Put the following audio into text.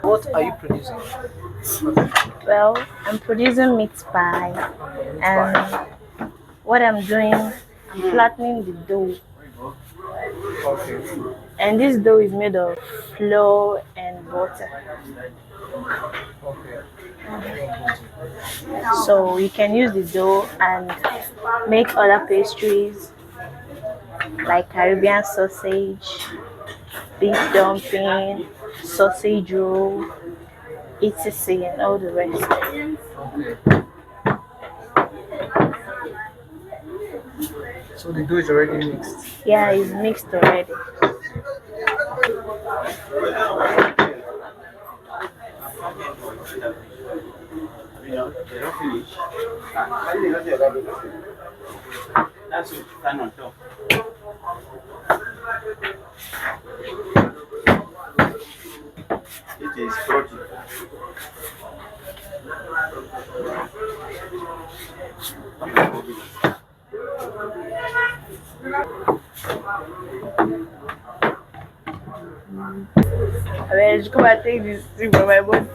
What are you producing? Well, I'm producing meat pie, Meat pie. and what I'm doing, I'm flattening the dough, Okay. and this dough is made of flour and butter. Okay. So you can use the dough and make other pastries like Caribbean sausage, beef dumpling, sausage roll, etc. and all the rest. Okay. So the dough is already mixed. Yeah, it's mixed already. I mean, come and take this thing from my body.